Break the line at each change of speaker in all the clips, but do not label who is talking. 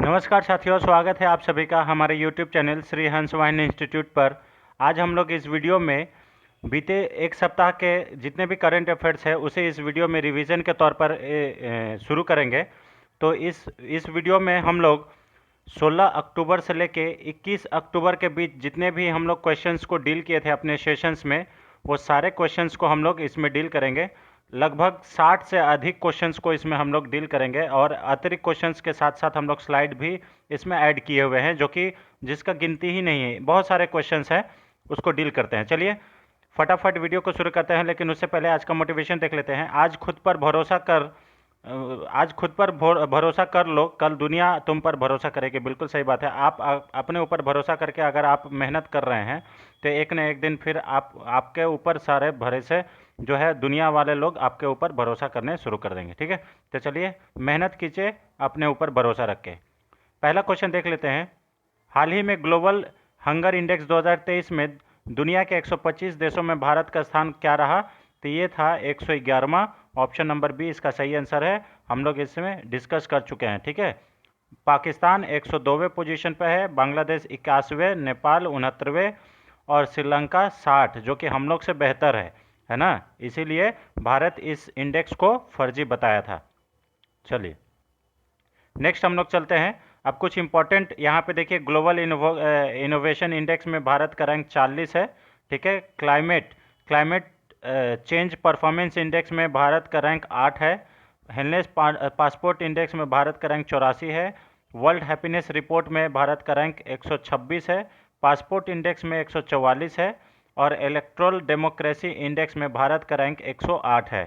नमस्कार साथियों, स्वागत है आप सभी का हमारे YouTube चैनल श्री हंस वाहिनी इंस्टीट्यूट पर। आज हम लोग इस वीडियो में बीते एक सप्ताह के जितने भी करंट अफेयर्स है उसे इस वीडियो में रिवीजन के तौर पर शुरू करेंगे। तो इस वीडियो में हम लोग 16 अक्टूबर से लेके 21 अक्टूबर के बीच जितने भी हम लोग क्वेश्चंस को डील किए थे अपने सेशंस में, वो सारे क्वेश्चंस को हम लोग इसमें डील करेंगे। लगभग 60 से अधिक क्वेश्चंस को इसमें हम लोग डील करेंगे और अतिरिक्त क्वेश्चंस के साथ साथ हम लोग स्लाइड भी इसमें ऐड किए हुए हैं, जो कि जिसका गिनती ही नहीं है, बहुत सारे क्वेश्चंस हैं, उसको डील करते हैं। चलिए फटाफट वीडियो को शुरू करते हैं, लेकिन उससे पहले आज का मोटिवेशन देख लेते हैं। आज खुद पर भरोसा कर लो, कल दुनिया तुम पर भरोसा करेगी। बिल्कुल सही बात है। आप अपने ऊपर भरोसा करके अगर आप मेहनत कर रहे हैं तो एक न एक दिन फिर आपके ऊपर सारे भरोसे जो है दुनिया वाले लोग आपके ऊपर भरोसा करने शुरू कर देंगे। ठीक है, तो चलिए मेहनत कीजिए अपने ऊपर भरोसा रख के। पहला क्वेश्चन देख लेते हैं। हाल ही में ग्लोबल हंगर इंडेक्स 2023 में दुनिया के 125 देशों में भारत का स्थान क्या रहा? तो ये था 111वां। ऑप्शन नंबर बी इसका सही आंसर है। हम लोग इसमें डिस्कस कर चुके हैं। ठीक है, पाकिस्तान 102वें पोजीशन पर है, बांग्लादेश 81वें, नेपाल 69वें और श्रीलंका 60, जो कि हम लोग से बेहतर है ना। इसीलिए भारत इस इंडेक्स को फर्जी बताया था। चलिए नेक्स्ट हम लोग चलते हैं। अब कुछ इंपॉर्टेंट यहाँ पे देखिए, ग्लोबल इनोवेशन इंडेक्स में भारत का रैंक 40 है। ठीक है, क्लाइमेट चेंज परफॉर्मेंस इंडेक्स में भारत का रैंक 8 है। हेलनेस पासपोर्ट इंडेक्स में भारत का रैंक 84 है। वर्ल्ड हैप्पीनेस रिपोर्ट में भारत का रैंक 126 है। पासपोर्ट इंडेक्स में 144 है और इलेक्ट्रल डेमोक्रेसी इंडेक्स में भारत का रैंक 108 है।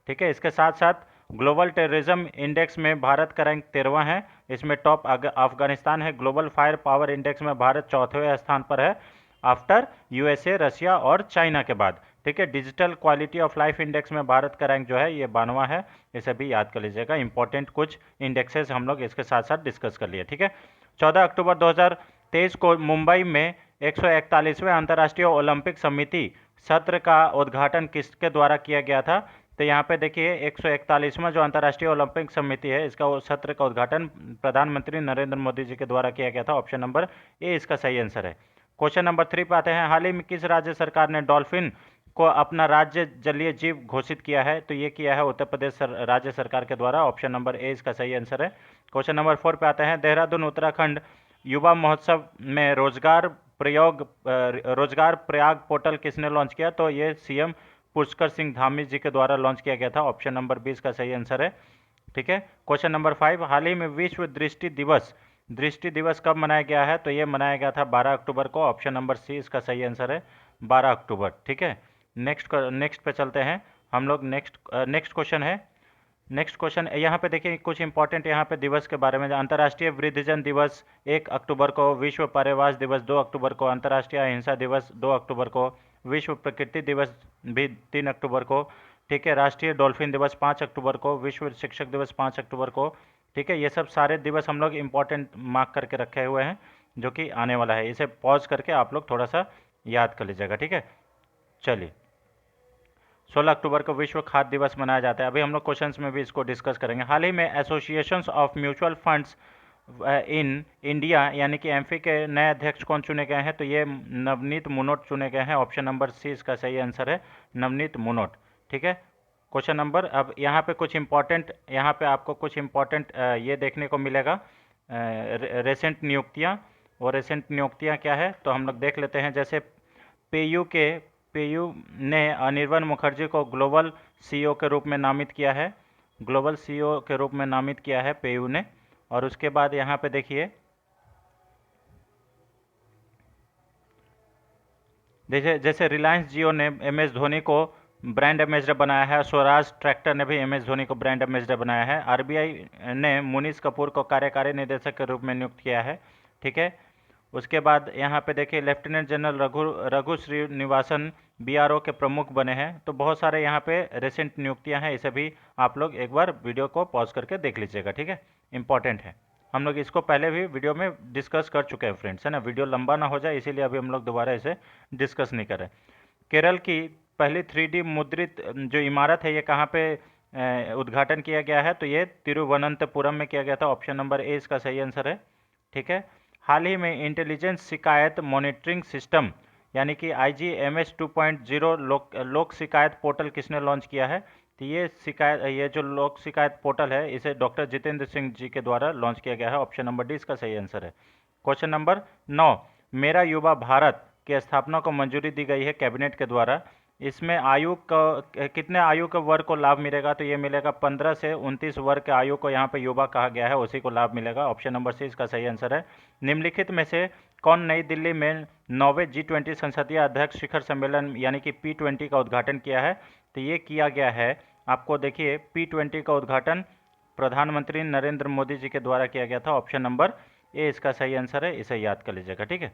ठीक है, इसके साथ साथ ग्लोबल टेररिज्म इंडेक्स में भारत का रैंक 13वां है। इसमें टॉप अफगानिस्तान है। ग्लोबल फायर पावर इंडेक्स में भारत 4वें स्थान पर है, आफ्टर यूएसए, रशिया और चाइना के बाद। ठीक है, digital quality of life index में भारत का रैंक जो है ये 92वां है। इसे भी याद कर लीजिएगा। इंपॉर्टेंट कुछ इंडेक्सेस हम लोग इसके साथ साथ डिस्कस कर लिए। ठीक है, 14 अक्टूबर 2023 को मुंबई में 141वें अंतर्राष्ट्रीय ओलंपिक समिति सत्र का उद्घाटन किसके द्वारा किया गया था? तो यहाँ पे देखिए 141वां जो अंतर्राष्ट्रीय ओलंपिक समिति है, इसका सत्र का उद्घाटन प्रधानमंत्री नरेंद्र मोदी जी के द्वारा किया गया था। ऑप्शन नंबर ए इसका सही आंसर है। क्वेश्चन नंबर 3 पे आते हैं। हाल ही में किस राज्य सरकार ने डॉल्फिन को अपना राज्य जलीय जीव घोषित किया है? तो ये किया है उत्तर प्रदेश राज्य सरकार के द्वारा। ऑप्शन नंबर ए इसका सही आंसर है। क्वेश्चन नंबर 4 पे आते हैं। देहरादून उत्तराखंड युवा महोत्सव में रोजगार प्रयाग पोर्टल किसने लॉन्च किया? तो ये सीएम पुष्कर सिंह धामी जी के द्वारा लॉन्च किया गया था। ऑप्शन नंबर 20 का सही आंसर है। ठीक है, क्वेश्चन नंबर 5। हाल ही में विश्व दृष्टि दिवस कब मनाया गया है? तो ये मनाया गया था 12 अक्टूबर को। ऑप्शन नंबर सी इसका सही आंसर है, 12 अक्टूबर। ठीक है, नेक्स्ट पे चलते हैं हम लोग। नेक्स्ट क्वेश्चन है। नेक्स्ट क्वेश्चन यहाँ पे देखिए कुछ इंपॉर्टेंट यहाँ पे दिवस के बारे में। अंतर्राष्ट्रीय वृद्धजन दिवस 1 अक्टूबर को, विश्व पर्यावरण दिवस 2 अक्टूबर को, अंतर्राष्ट्रीय अहिंसा दिवस 2 अक्टूबर को, विश्व प्रकृति दिवस भी 3 अक्टूबर को। ठीक है, राष्ट्रीय डॉल्फिन दिवस 5 अक्टूबर को, विश्व शिक्षक दिवस 5 अक्टूबर को। ठीक है, ये सब सारे दिवस हम लोग इंपॉर्टेंट मार्क करके रखे हुए हैं, जो कि आने वाला है। इसे पॉज करके आप लोग थोड़ा सा याद कर लीजिएगा। ठीक है, चलिए 16 अक्टूबर को विश्व खाद्य दिवस मनाया जाता है। अभी हम लोग क्वेश्चंस में भी इसको डिस्कस करेंगे। हाल ही में associations of mutual funds in India यानी कि एमफी के नए अध्यक्ष कौन चुने गए हैं? तो ये नवनीत मुनोट चुने गए हैं। ऑप्शन नंबर सी इसका सही आंसर है, नवनीत मुनोट। ठीक है, क्वेश्चन नंबर, अब यहाँ पे कुछ इंपॉर्टेंट, यहाँ पे आपको कुछ इंपॉर्टेंट ये देखने को मिलेगा, रेसेंट नियुक्तियाँ। वो रेसेंट नियुक्तियाँ क्या है तो हम लोग देख लेते हैं। जैसे पेयू ने अनिर्बाण मुखर्जी को ग्लोबल सीईओ के रूप में नामित किया है। ग्लोबल सीईओ के रूप में नामित किया है पेयू ने। और उसके बाद यहाँ पे देखिए, जैसे रिलायंस जियो ने एमएस धोनी को ब्रांड एम्बेसडर बनाया है, स्वराज ट्रैक्टर ने भी एमएस धोनी को ब्रांड एम्बेसडर बनाया है। आरबीआई ने मुनीष कपूर को कार्यकारी निदेशक के रूप में नियुक्त किया है। ठीक है, उसके बाद यहाँ पे देखिए lieutenant general Raghu Srinivasan BRO के प्रमुख बने हैं। तो बहुत सारे यहाँ पे रिसेंट नियुक्तियाँ हैं, इसे भी आप लोग एक बार वीडियो को पॉज करके देख लीजिएगा। ठीक है, इंपॉर्टेंट है। हम लोग इसको पहले भी वीडियो में डिस्कस कर चुके हैं फ्रेंड्स, है ना। वीडियो लंबा ना हो जाए इसीलिए अभी हम लोग दोबारा इसे डिस्कस नहीं करें। केरल की पहली 3D मुद्रित जो इमारत है ये कहाँ पे उद्घाटन किया गया है? तो ये तिरुवनंतपुरम में किया गया था। ऑप्शन नंबर ए इसका सही आंसर है। ठीक है। हाल ही में इंटेलिजेंस शिकायत मॉनिटरिंग सिस्टम यानी कि IGMS 2.0 लोक शिकायत पोर्टल किसने लॉन्च किया है? तो ये जो लोक शिकायत पोर्टल है इसे डॉक्टर जितेंद्र सिंह जी के द्वारा लॉन्च किया गया है। ऑप्शन नंबर डी इसका सही आंसर है। क्वेश्चन नंबर 9, मेरा युवा भारत की स्थापना को मंजूरी दी गई है कैबिनेट के द्वारा। इसमें कितने आयु के वर्ग को लाभ मिलेगा? तो ये मिलेगा 15 से 29 वर्ग के आयु को यहाँ पे युवा कहा गया है, उसी को लाभ मिलेगा। ऑप्शन नंबर सी इसका सही आंसर है। निम्नलिखित में से कौन नई दिल्ली में 9वें G20 संसदीय अध्यक्ष शिखर सम्मेलन यानी कि P20 का उद्घाटन किया है? तो ये किया गया है, आपको देखिए P20 का उद्घाटन प्रधानमंत्री नरेंद्र मोदी जी के द्वारा किया गया था। ऑप्शन नंबर ए इसका सही आंसर है, इसे याद कर लीजिएगा, ठीक है।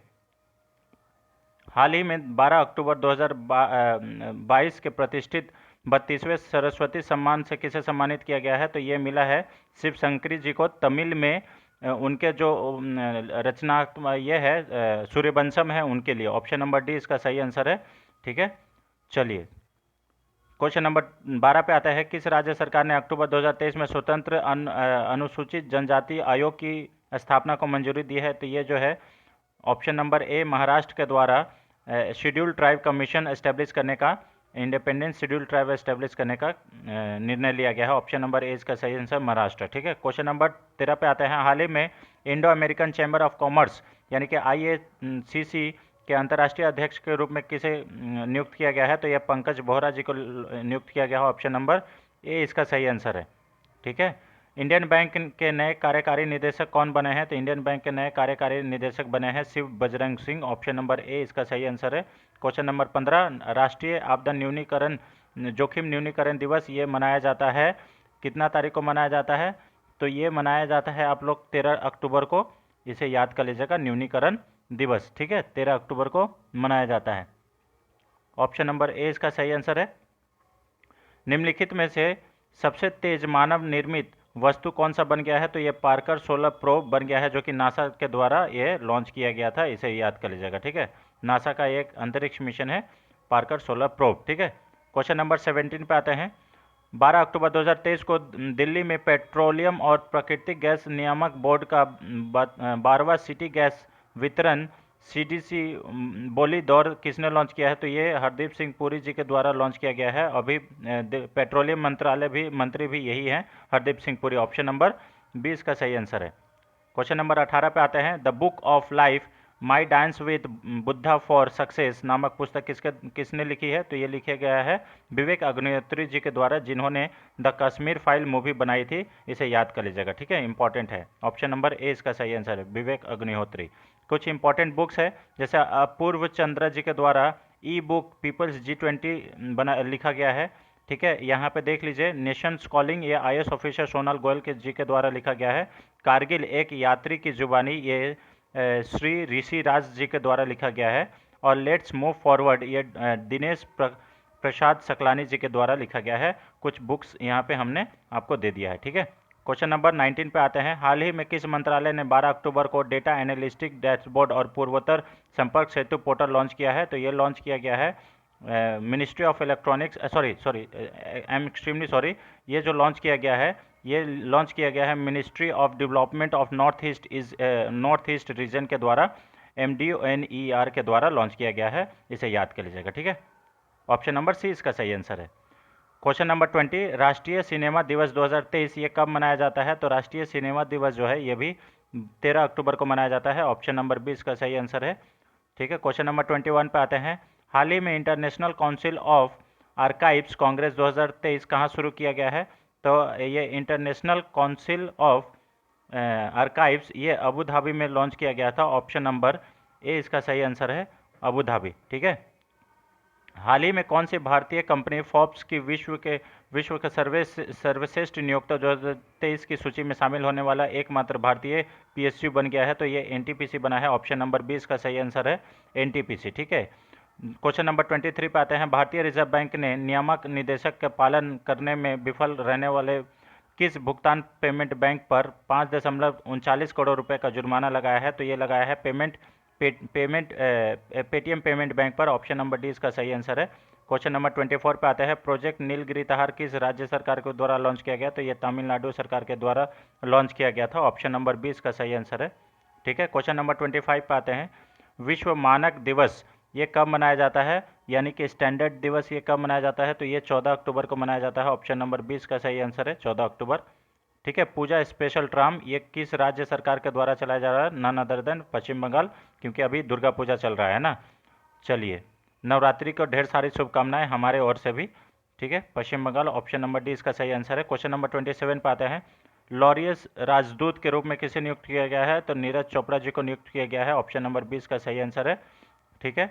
हाल ही में 12 अक्टूबर 2022 के प्रतिष्ठित 32वें सरस्वती सम्मान से किसे सम्मानित किया गया है? तो ये मिला है शिव शंकरी जी को। तमिल में उनके जो रचनात्मक ये है सूर्यवंशम है उनके लिए। ऑप्शन नंबर डी इसका सही आंसर है, ठीक है। चलिए क्वेश्चन नंबर 12 पे आता है, किस राज्य सरकार ने अक्टूबर 2023 में स्वतंत्र अनुसूचित जनजाति आयोग की स्थापना को मंजूरी दी है? तो ये जो है ऑप्शन नंबर ए महाराष्ट्र के द्वारा शेड्यूल ट्राइब कमीशन एस्टेब्लिश करने का, इंडिपेंडेंट शेड्यूल ट्राइब एस्टेब्लिश करने का निर्णय लिया गया है। ऑप्शन नंबर ए इसका सही आंसर महाराष्ट्र, ठीक है। क्वेश्चन नंबर 13 पे आते हैं, हाल ही में Indo American chamber of commerce यानी कि IACC के अंतर्राष्ट्रीय अध्यक्ष के रूप में किसे नियुक्त किया गया है? तो यह पंकज बोहरा जी को नियुक्त किया गया है। ऑप्शन नंबर ए इसका सही आंसर है, ठीक है। इंडियन बैंक के नए कार्यकारी निदेशक कौन बने हैं? तो इंडियन बैंक के नए कार्यकारी निदेशक बने हैं Shiv Bajrang Singh. Option number A इसका सही आंसर है। क्वेश्चन नंबर 15, राष्ट्रीय आपदा न्यूनीकरण जोखिम न्यूनीकरण दिवस ये मनाया जाता है, कितना तारीख को मनाया जाता है? तो ये मनाया जाता है आप लोग 13 अक्टूबर को, इसे याद कर लीजिएगा, न्यूनीकरण दिवस, ठीक है, 13 अक्टूबर को मनाया जाता है। ऑप्शन नंबर ए इसका सही आंसर है। निम्नलिखित में से सबसे तेज मानव निर्मित वस्तु कौन सा बन गया है? तो ये पार्कर सोलर प्रोब बन गया है, जो कि नासा के द्वारा ये लॉन्च किया गया था, इसे याद कर लीजिएगा, ठीक है। नासा का एक अंतरिक्ष मिशन है पार्कर सोलर प्रोब, ठीक है। क्वेश्चन नंबर 17 पे आते हैं, 12 अक्टूबर 2023 को दिल्ली में पेट्रोलियम और प्राकृतिक गैस नियामक बोर्ड का 12वां सिटी गैस वितरण CDC बोली दौर किसने लॉन्च किया है? तो ये हरदीप सिंह पुरी जी के द्वारा लॉन्च किया गया है। अभी पेट्रोलियम मंत्री भी यही हैं, हरदीप सिंह पुरी। ऑप्शन नंबर 20 का सही आंसर है। क्वेश्चन नंबर 18 पे आते हैं, the book of life my dance with Buddha for success नामक पुस्तक किसने लिखी है? तो ये लिखा गया है विवेक अग्निहोत्री जी के द्वारा, जिन्होंने द कश्मीर फाइल मूवी बनाई थी, इसे याद कर लीजिएगा, ठीक है, इंपॉर्टेंट है। ऑप्शन नंबर ए इसका सही आंसर है, विवेक अग्निहोत्री। कुछ इंपॉर्टेंट बुक्स है, जैसे अपूर्व चंद्र जी के द्वारा बुक पीपल्स G20 लिखा गया है, ठीक है। यहाँ पे देख लीजिए, नेशंस कॉलिंग ये IAS ऑफिसर सोनल गोयल जी के द्वारा लिखा गया है। कारगिल एक यात्री की जुबानी ये श्री ऋषि राज जी के द्वारा लिखा गया है। और लेट्स मूव फॉरवर्ड ये दिनेश प्रसाद सकलानी जी के द्वारा लिखा गया है। कुछ बुक्स यहाँ पे हमने आपको दे दिया है, ठीक है। क्वेश्चन नंबर 19 पे आते हैं, हाल ही में किस मंत्रालय ने 12 अक्टूबर को डेटा एनालिस्टिक डैशबोर्ड और पूर्वोत्तर संपर्क सेतु पोर्टल लॉन्च किया है? तो ये लॉन्च किया गया है ministry of electronics, I am extremely sorry, ये जो लॉन्च किया गया है, ये लॉन्च किया गया है ministry of development of north east region के द्वारा, MDONER के द्वारा लॉन्च किया गया है, इसे याद कर लीजिएगा, ठीक है। ऑप्शन नंबर सी इसका सही आंसर है। क्वेश्चन नंबर 20, राष्ट्रीय सिनेमा दिवस 2023 ये कब मनाया जाता है? तो राष्ट्रीय सिनेमा दिवस जो है ये भी 13 अक्टूबर को मनाया जाता है। ऑप्शन नंबर 20 का सही आंसर है, ठीक है। क्वेश्चन नंबर 21 पे आते हैं, हाल ही में international council of archives Congress 2023 कहाँ शुरू किया गया है? तो ये इंटरनेशनल काउंसिल ऑफ आर्काइव्स ये अबू धाबी में लॉन्च किया गया था। ऑप्शन नंबर ए इसका सही आंसर है, अबू धाबी, ठीक है। हाल ही में कौन सी भारतीय कंपनी फोर्ब्स की विश्व के सर्वश्रेष्ठ नियोक्ता 2023 की सूची में शामिल होने वाला एकमात्र भारतीय PSU बन गया है? तो ये NTPC बना है। ऑप्शन नंबर 20 का सही आंसर है, NTPC, ठीक है। क्वेश्चन नंबर 23 पे आते हैं, भारतीय रिजर्व बैंक ने नियामक निर्देशक का पालन करने में विफल रहने वाले किस भुगतान पेमेंट बैंक पर 5.39 करोड़ रुपए का जुर्माना लगाया है? तो ये लगाया है पेटीएम पेमेंट बैंक पर। ऑप्शन नंबर डी इसका सही आंसर है। क्वेश्चन नंबर 24 पे आता है, प्रोजेक्ट नीलगिरी तहार किस राज्य सरकार के द्वारा लॉन्च किया गया? तो ये तमिलनाडु सरकार के द्वारा लॉन्च किया गया था। ऑप्शन नंबर 20 का सही आंसर है, ठीक है। क्वेश्चन नंबर 25 पे आते हैं, विश्व मानक दिवस ये कब मनाया जाता है, यानी कि स्टैंडर्ड दिवस ये कब मनाया जाता है, तो ये 14 अक्टूबर को मनाया जाता है। ऑप्शन नंबर 20 का सही आंसर है 14 अक्टूबर। ठीक है। पूजा स्पेशल ट्राम ये किस राज्य सरकार के द्वारा चलाया जा रहा है, नन अदर देन पश्चिम बंगाल, क्योंकि अभी दुर्गा पूजा चल रहा है ना। चलिए, नवरात्रि को ढेर सारी शुभकामनाएं हमारे ओर से भी। ठीक है, पश्चिम बंगाल, ऑप्शन नंबर डी इसका सही आंसर है। क्वेश्चन नंबर 27 पे आते हैं, लॉरियस राजदूत के रूप में किसे नियुक्त किया गया है, तो नीरज चोपड़ा जी को नियुक्त किया गया है। ऑप्शन नंबर 20 का सही आंसर है। ठीक है।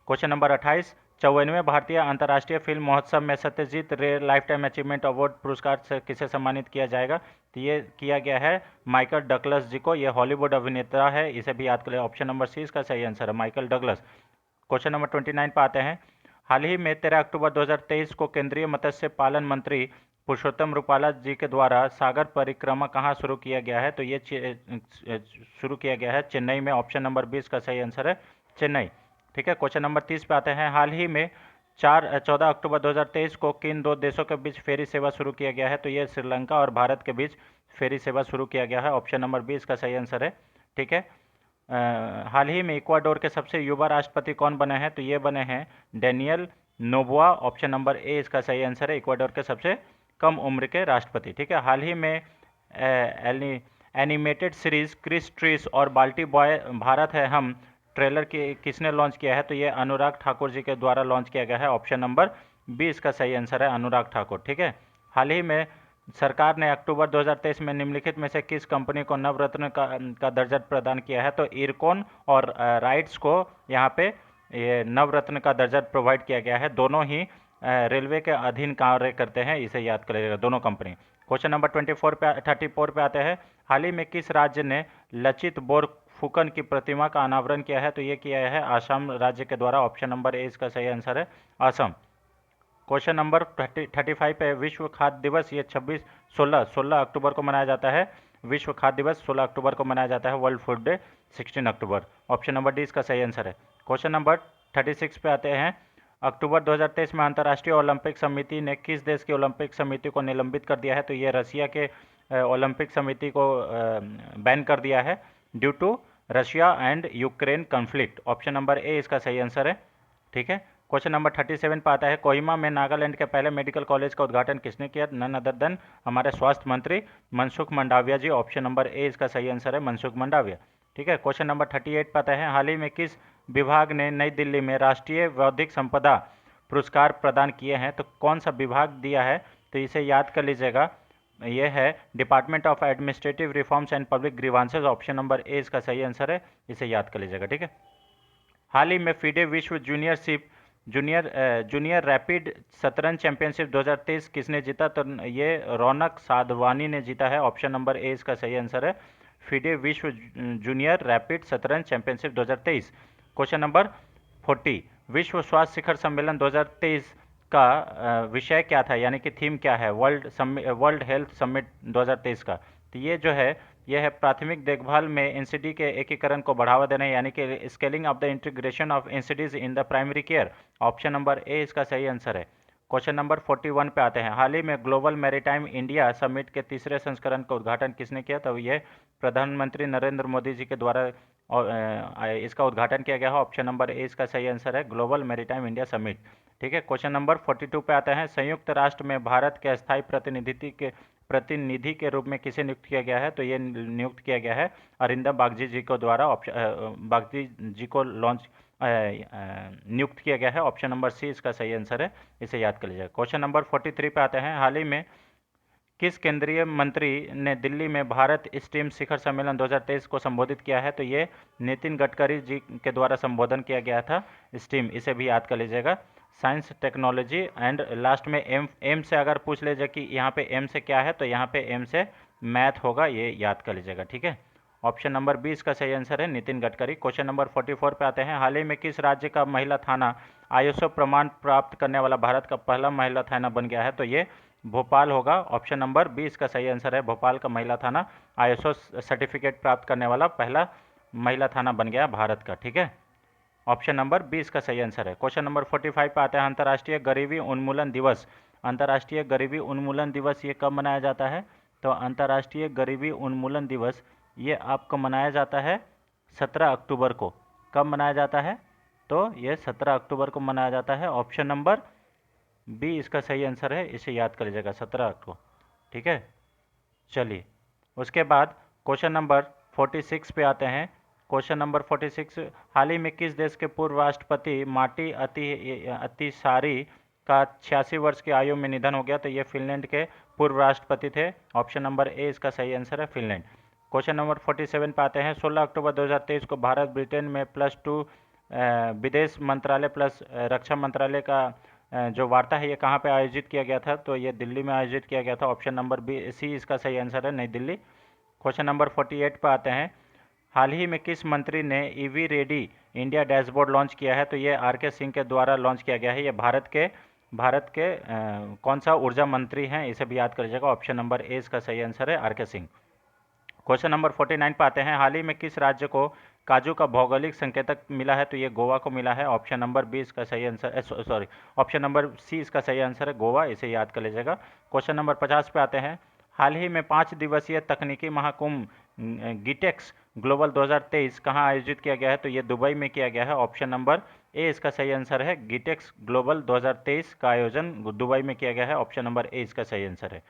क्वेश्चन नंबर 28, 54वें भारतीय अंतर्राष्ट्रीय फिल्म महोत्सव में सत्यजीत रे लाइफ टाइम अचीवमेंट अवार्ड पुरस्कार से किसे सम्मानित किया जाएगा, तो ये किया गया है माइकल डगलस जी को। ये हॉलीवुड अभिनेता है, इसे भी याद करें। ऑप्शन नंबर सी इसका सही आंसर है, माइकल डगलस। क्वेश्चन नंबर 29 पे आते हैं, हाल ही में 13 अक्टूबर 2023 को केंद्रीय मत्स्य पालन मंत्री पुरुषोत्तम रूपाला जी के द्वारा सागर परिक्रमा कहाँ शुरू किया गया है, तो ये शुरू किया गया है चेन्नई में। ऑप्शन नंबर 20 का सही आंसर है चेन्नई। ठीक है। क्वेश्चन नंबर 30 पे आते हैं, हाल ही में 14 अक्टूबर 2023 को किन दो देशों के बीच फेरी सेवा शुरू किया गया है, तो ये श्रीलंका और भारत के बीच फेरी सेवा शुरू किया गया है। ऑप्शन नंबर 20 का सही आंसर है। ठीक है। हाल ही में इक्वाडोर के सबसे युवा राष्ट्रपति कौन बने हैं, तो ये बने हैं Daniel Noboa. Option number A इसका सही आंसर है, इक्वाडोर के सबसे कम उम्र के राष्ट्रपति। ठीक है। हाल ही में एनिमेटेड सीरीज क्रिस ट्रीस और बाल्टी बॉय भारत है हम ट्रेलर किसने लॉन्च किया है, तो ये अनुराग ठाकुर जी के द्वारा लॉन्च किया गया है। ऑप्शन नंबर बी इसका सही आंसर है, अनुराग ठाकुर। ठीक है। हाल ही में सरकार ने अक्टूबर 2023 में निम्नलिखित में से किस कंपनी को नवरत्न का दर्जा प्रदान किया है, तो इरकॉन और राइट्स को यहाँ पे ये नवरत्न का दर्जा प्रोवाइड किया गया है। दोनों ही रेलवे के अधीन कार्य करते हैं, इसे याद करिएगा, दोनों कंपनी। क्वेश्चन नंबर 34 पे आते हैं, हाल ही में किस राज्य ने लचित बोरफुकन की प्रतिमा का अनावरण किया है, तो ये किया है आसाम राज्य के द्वारा। ऑप्शन नंबर ए इसका सही आंसर है, असम। क्वेश्चन नंबर 35 है, विश्व खाद्य दिवस ये 16 अक्टूबर को मनाया जाता है। विश्व खाद्य दिवस 16 अक्टूबर को मनाया जाता है, वर्ल्ड फूड डे 16 अक्टूबर। ऑप्शन नंबर डी इसका सही आंसर है। क्वेश्चन नंबर 36 पे आते हैं, अक्टूबर 2023 में अंतर्राष्ट्रीय ओलंपिक समिति ने किस देश की ओलंपिक समिति को निलंबित कर दिया है, तो ये रशिया के ओलंपिक समिति को बैन कर दिया है due to Russia and Ukraine conflict. Option number A इसका सही आंसर है। ठीक है। क्वेश्चन नंबर 37 पे आता है, कोहिमा में नागालैंड के पहले मेडिकल कॉलेज का उद्घाटन किसने किया, नन अदर देन हमारे स्वास्थ्य मंत्री मनसुख मंडाविया जी। ऑप्शन नंबर ए इसका सही आंसर है, मनसुख मंडाविया। ठीक है। क्वेश्चन नंबर 38 पे आता है, हाल ही में किस विभाग ने नई दिल्ली में राष्ट्रीय बौद्धिक संपदा पुरस्कार प्रदान किए हैं, तो कौन सा विभाग दिया है, तो इसे याद कर लीजिएगा, ये है department of administrative reforms and public grievances. Option number A इसका सही आंसर है, इसे याद कर लीजिएगा। ठीक है। हाल ही में फीडे विश्व जूनियर रैपिड शतरंज चैंपियनशिप 2023 किसने जीता, तो ये रौनक साधवानी ने जीता है। ऑप्शन नंबर ए इसका सही आंसर है, फीडे विश्व जूनियर रैपिड शतरंज चैंपियनशिप 2023। क्वेश्चन नंबर 40, विश्व स्वास्थ्य शिखर सम्मेलन 2023 का विषय क्या था, यानी कि थीम क्या है वर्ल्ड हेल्थ समिट 2023 का, तो ये जो है यह है प्राथमिक देखभाल में एनसीडी के एकीकरण को बढ़ावा देना, यानी कि scaling of the integration of NCDs in the primary care. Option number A इसका सही आंसर है। क्वेश्चन नंबर 41 पे आते हैं, हाल ही में ग्लोबल मैरीटाइम इंडिया समिट के तीसरे संस्करण का उद्घाटन किसने किया, तो यह प्रधानमंत्री नरेंद्र मोदी जी के द्वारा इसका उद्घाटन किया गया है। ऑप्शन नंबर ए इसका सही आंसर है, ग्लोबल मैरीटाइम इंडिया समिट। ठीक है। क्वेश्चन नंबर 42 पे आते हैं, संयुक्त राष्ट्र में भारत के अस्थायी प्रतिनिधि के रूप में किसे नियुक्त किया गया है, तो ये नियुक्त किया गया है अरिंदम बागची जी को द्वारा। बागची जी को नियुक्त किया गया है। ऑप्शन नंबर सी इसका सही आंसर है, इसे याद कर लीजिएगा। क्वेश्चन नंबर 43 पे आते हैं, हाल ही में किस केंद्रीय मंत्री ने दिल्ली में भारत स्टीम शिखर सम्मेलन 2023 को संबोधित किया है, तो ये नितिन गडकरी जी के द्वारा संबोधन किया गया था स्टीम, इसे भी याद कर लीजिएगा। साइंस टेक्नोलॉजी एंड लास्ट में एम से अगर पूछ लीजिए कि यहाँ पे एम से क्या है, तो यहाँ पे एम से मैथ होगा, ये याद कर लीजिएगा। ठीक है। ऑप्शन नंबर 20 का सही आंसर है नितिन गडकरी। क्वेश्चन नंबर 44 पे आते हैं, हाल ही में किस राज्य का महिला थाना आईएसओ प्रमाण प्राप्त करने वाला भारत का पहला महिला थाना बन गया है, तो ये भोपाल होगा। ऑप्शन नंबर 20 का सही आंसर है, भोपाल का महिला थाना आईएसओ सर्टिफिकेट प्राप्त करने वाला पहला महिला थाना बन गया भारत का। ठीक है। ऑप्शन नंबर 20 का सही आंसर है। क्वेश्चन नंबर 45 पे आते हैं, अंतर्राष्ट्रीय गरीबी उन्मूलन दिवस। अंतर्राष्ट्रीय गरीबी उन्मूलन दिवस ये कब मनाया जाता है, तो अंतर्राष्ट्रीय गरीबी उन्मूलन दिवस ये आपको मनाया जाता है 17 अक्टूबर को। कब मनाया जाता है? तो ये 17 अक्टूबर को मनाया जाता है। ऑप्शन नंबर बी इसका सही आंसर है, इसे याद कर लीजिएगा, 17 अक्टूबर। ठीक है, चलिए उसके बाद क्वेश्चन नंबर 46 पे आते हैं। क्वेश्चन नंबर 46, हाल ही में किस देश के पूर्व राष्ट्रपति माटी अतिसारी का 86 वर्ष की आयु में निधन हो गया? तो ये फिनलैंड के पूर्व राष्ट्रपति थे। ऑप्शन नंबर ए इसका सही आंसर है, फिनलैंड। क्वेश्चन नंबर 47 पे आते हैं। 16 अक्टूबर 2023 को भारत ब्रिटेन में +2 विदेश मंत्रालय प्लस रक्षा मंत्रालय का जो वार्ता है ये कहाँ पे आयोजित किया गया था? तो ये दिल्ली में आयोजित किया गया था। ऑप्शन नंबर बी सी इसका सही आंसर है, नई दिल्ली। क्वेश्चन नंबर 48 पर आते हैं। हाल ही में किस मंत्री ने EV ready India dashboard launch किया है? तो ये आर के सिंह के द्वारा लॉन्च किया गया है। ये भारत के कौन सा ऊर्जा मंत्री हैं, इसे भी याद कर लीजिएगा। ऑप्शन नंबर ए इसका सही आंसर है, आर के सिंह। क्वेश्चन नंबर 49 पर आते हैं। हाल ही में किस राज्य को काजू का भौगोलिक संकेतक मिला है? तो ये गोवा को मिला है। ऑप्शन नंबर बी इसका सही answer, sorry option number C इसका सही आंसर है, गोवा, इसे याद कर लीजिएगा। क्वेश्चन नंबर 50 पे आते हैं। हाल ही में 5 दिवसीय तकनीकी महाकुंभ गिटेक्स ग्लोबल 2023 कहाँ आयोजित किया गया है? तो ये दुबई में किया गया है। ऑप्शन नंबर ए इसका सही आंसर है, गिटेक्स ग्लोबल 2023 का आयोजन दुबई में किया गया है। ऑप्शन नंबर ए इसका सही आंसर है।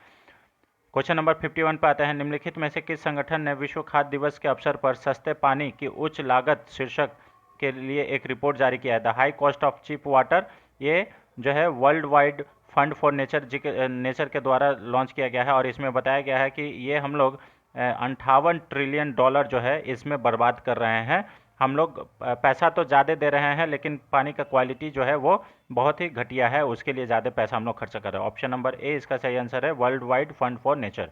क्वेश्चन नंबर 51 पर आते हैं। निम्नलिखित में से किस संगठन ने विश्व खाद्य दिवस के अवसर पर सस्ते पानी की उच्च लागत शीर्षक के लिए एक रिपोर्ट जारी किया है? The high cost of cheap water. ये जो है world wide fund for nature के द्वारा लॉन्च किया गया है और इसमें बताया गया है कि ये हम लोग 58 ट्रिलियन डॉलर जो है इसमें बर्बाद कर रहे हैं। हम लोग पैसा तो ज़्यादा दे रहे हैं लेकिन पानी का क्वालिटी जो है वो बहुत ही घटिया है, उसके लिए ज़्यादा पैसा हम लोग खर्च कर रहे हैं। ऑप्शन नंबर ए इसका सही आंसर है, world wide fund for nature.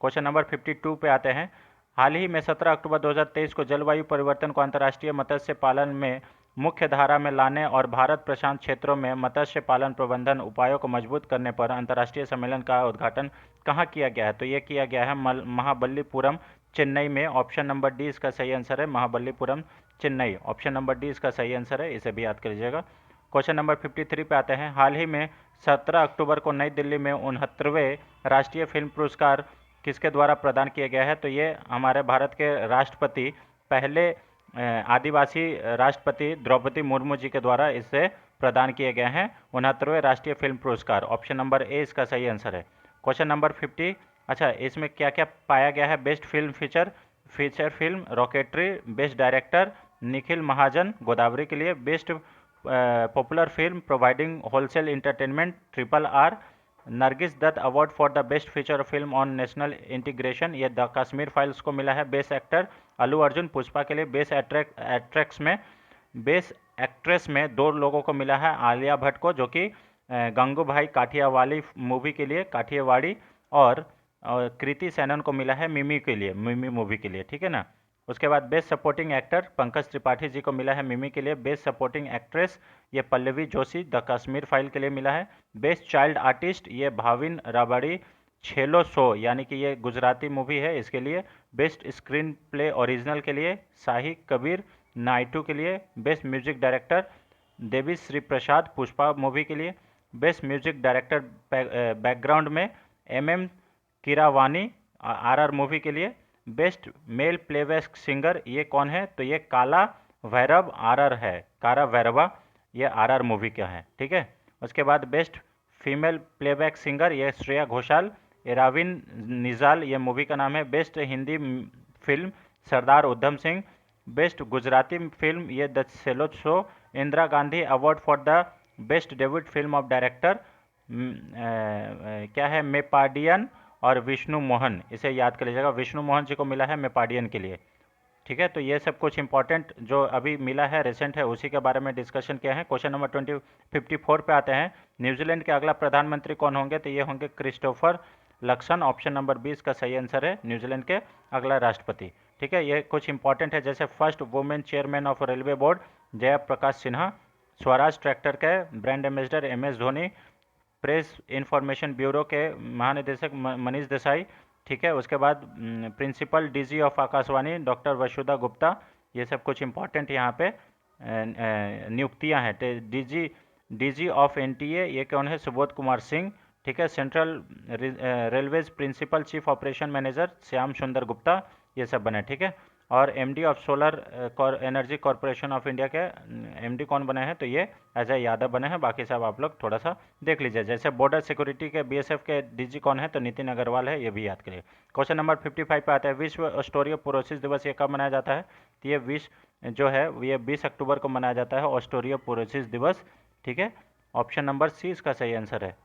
Question number 52 पे आते हैं। हाल ही में 17 अक्टूबर 2023 को जलवायु परिवर्तन को अंतर्राष्ट्रीय मत्स्य पालन में मुख्य धारा में लाने और भारत प्रशांत क्षेत्रों में मत्स्य पालन प्रबंधन उपायों को मजबूत करने पर अंतर्राष्ट्रीय सम्मेलन का उद्घाटन कहाँ किया गया है? तो ये किया गया है महाबलीपुरम, चेन्नई में। ऑप्शन नंबर डी इसका सही आंसर है, Mahabalipuram, Chennai. Option number D इसका सही आंसर है, इसे भी याद कर लीजिएगा। क्वेश्चन नंबर 53 पे आते हैं। हाल ही में 17 अक्टूबर को नई दिल्ली में 69वें राष्ट्रीय फिल्म पुरस्कार किसके द्वारा प्रदान किया गया है? तो ये हमारे भारत के राष्ट्रपति, पहले आदिवासी राष्ट्रपति द्रौपदी मुर्मू जी के द्वारा इसे प्रदान किए गए हैं 69वें राष्ट्रीय फिल्म पुरस्कार। ऑप्शन नंबर ए इसका सही आंसर है। क्वेश्चन नंबर 50, अच्छा इसमें क्या क्या पाया गया है? Best film feature film Rocketry, best director Nikhil Mahajan Godavari के लिए, best popular film providing wholesale entertainment RRR, Nargis Dutt award for the best feature film on national integration, ये द कश्मीर फाइल्स को मिला है। बेस्ट एक्टर अल्लू अर्जुन पुष्पा के लिए। बेस्ट एक्ट्रेस में 2 लोगों को मिला है, आलिया भट्ट को जो कि गंगूभाई काठियावाली मूवी के लिए, काठियावाड़ी, और कृति सेनन को मिला है मिमी के लिए, मिमी मूवी के लिए, ठीक है ना। उसके बाद best supporting actor Pankaj Tripathi ji को मिला है मिमी के लिए। बेस्ट सपोर्टिंग एक्ट्रेस ये पल्लवी जोशी द कश्मीर फाइल के लिए मिला है। बेस्ट चाइल्ड आर्टिस्ट ये भाविन राबाड़ी छेलो शो यानी कि ये गुजराती मूवी है इसके लिए। बेस्ट स्क्रीन प्ले ओरिजिनल के लिए शाही कबीर नाइटू के लिए। Best music director Devi Shri Prasad Pushpa movie के लिए। बेस्ट म्यूजिक डायरेक्टर बैकग्राउंड में MM कीरावानी RR मूवी के लिए। बेस्ट मेल प्लेबैक सिंगर ये कौन है? तो ये काला भैरव RR है, काला भैरवा, ये RR मूवी का है, ठीक है। उसके बाद बेस्ट फीमेल प्लेबैक सिंगर ये श्रेया घोषाल, एराविन निजाल ये मूवी का नाम है। Best Hindi film Sardar Udham Singh. Best Gujarati film ये the Chhello show. Indira Gandhi award for the best debut film of director क्या है? मेपाडियन और विष्णु मोहन, इसे याद कर लीजिएगा, विष्णु मोहन जी को मिला है मेपाडियन के लिए, ठीक है। तो ये सब कुछ इंपॉर्टेंट जो अभी मिला है रिसेंट है उसी के बारे में डिस्कशन किया है। क्वेश्चन नंबर 54 पे आते हैं। न्यूजीलैंड के अगला प्रधानमंत्री कौन होंगे? तो ये होंगे क्रिस्टोफर लक्सन। ऑप्शन नंबर 20 का सही आंसर है, न्यूजीलैंड के अगला राष्ट्रपति, ठीक है। ये कुछ इंपॉर्टेंट है जैसे first women chairman of railway board Jaya Prakash Sinha. Swaraj tractor के brand ambassador MS Dhoni. Press information bureau के महानिदेशक मनीष देसाई, ठीक है। उसके बाद principal DG of Akashvani doctor Vasudha Gupta. ये सब कुछ इंपॉर्टेंट यहाँ पे नियुक्तियाँ हैं। DG ऑफ NTA ये कौन है? सुबोध कुमार सिंह, ठीक है। Central railways principal chief operation manager Shyam Sundar Gupta, ये सब बने, ठीक है। और MD of solar energy corporation of India के एमडी कौन बने हैं, तो ये अजय यादव बने हैं। बाकी सब आप लोग थोड़ा सा देख लीजिए। जैसे बॉर्डर सिक्योरिटी के बीएसएफ के डीजी कौन है, तो नितिन अग्रवाल है, ये भी याद करिए। क्वेश्चन नंबर 55 पे आता है, विश्व ऑस्ट्रियोपोरोसिस दिवस ये कब मनाया जाता है, तो ये जो है ये 20 अक्टूबर को मनाया जाता है ऑस्ट्रियोपोरोसिस दिवस। ठीक है, ऑप्शन नंबर सी इसका सही आंसर है,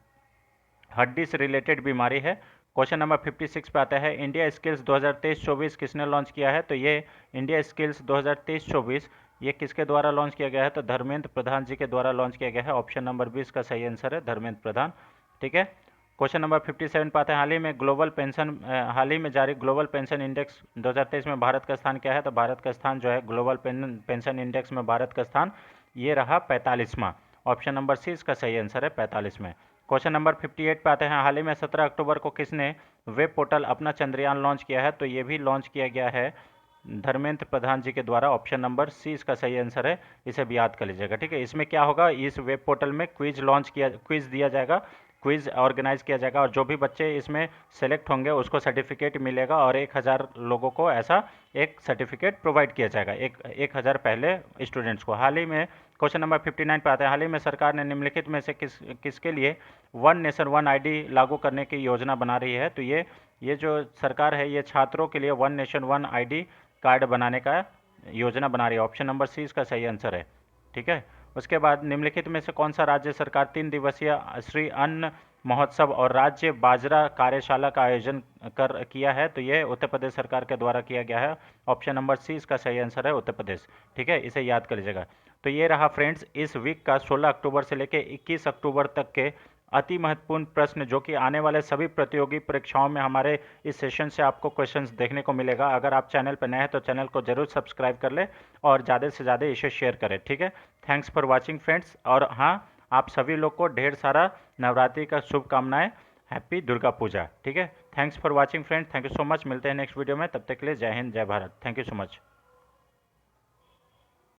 हड्डी से रिलेटेड बीमारी है। क्वेश्चन नंबर 56 पे आता है, इंडिया स्किल्स 2023-24 किसने लॉन्च किया है, तो ये इंडिया स्किल्स 2023-24 ये किसके द्वारा लॉन्च किया गया है, तो धर्मेंद्र प्रधान जी के द्वारा लॉन्च किया गया है। ऑप्शन नंबर 20 का सही आंसर है, धर्मेंद्र प्रधान। ठीक है, क्वेश्चन नंबर 57 पे आते हैं, हाल ही में जारी ग्लोबल पेंशन इंडेक्स 2023 में भारत का स्थान क्या है, तो भारत का स्थान जो है ग्लोबल पेंशन इंडेक्स में भारत का स्थान ये रहा 45वां। ऑप्शन नंबर सी इसका सही आंसर है, 45 में। क्वेश्चन नंबर 58 पे आते हैं, हाल ही में 17 अक्टूबर को किसने वेब पोर्टल अपना चंद्रयान लॉन्च किया है, तो ये भी लॉन्च किया गया है धर्मेंद्र प्रधान जी के द्वारा। ऑप्शन नंबर सी इसका सही आंसर है, इसे भी याद कर लीजिएगा। ठीक है, इसमें क्या होगा, इस वेब पोर्टल में क्विज दिया जाएगा, क्विज ऑर्गेनाइज किया जाएगा, और जो भी बच्चे इसमें सेलेक्ट होंगे उसको सर्टिफिकेट मिलेगा, और 1000 लोगों को ऐसा एक सर्टिफिकेट प्रोवाइड किया जाएगा, 1000 पहले स्टूडेंट्स को। हाल ही में क्वेश्चन नंबर 59 पे आते हैं, हाल ही में सरकार ने निम्नलिखित में से किसके लिए वन नेशन वन आईडी लागू करने की योजना बना रही है, तो ये जो सरकार है ये छात्रों के लिए one nation one ID card बनाने का योजना बना रही है। ऑप्शन नंबर सी इसका सही आंसर है। ठीक है, उसके बाद निम्नलिखित में से कौन सा राज्य सरकार 3 दिवसीय श्री अन्न महोत्सव और राज्य बाजरा कार्यशाला का आयोजन किया है, तो ये उत्तर प्रदेश सरकार के द्वारा किया गया है। ऑप्शन नंबर सी इसका सही आंसर है, उत्तर प्रदेश। ठीक है, इसे याद कर लीजिएगा। तो ये रहा फ्रेंड्स इस वीक का 16 अक्टूबर से लेकर 21 अक्टूबर तक के अति महत्वपूर्ण प्रश्न, जो कि आने वाले सभी प्रतियोगी परीक्षाओं में हमारे इस सेशन से आपको क्वेश्चंस देखने को मिलेगा। अगर आप चैनल पर नए हैं तो चैनल को जरूर सब्सक्राइब कर ले और ज़्यादा से ज़्यादा इसे शेयर करें। ठीक है, थैंक्स फॉर वॉचिंग फ्रेंड्स। और हाँ, आप सभी लोग को ढेर सारा नवरात्रि का शुभकामनाएं, हैप्पी दुर्गा पूजा। ठीक है, thanks for watching friends, thank you so much. मिलते हैं नेक्स्ट वीडियो में, तब तक के लिए जय हिंद, जय Bharat, thank you so much.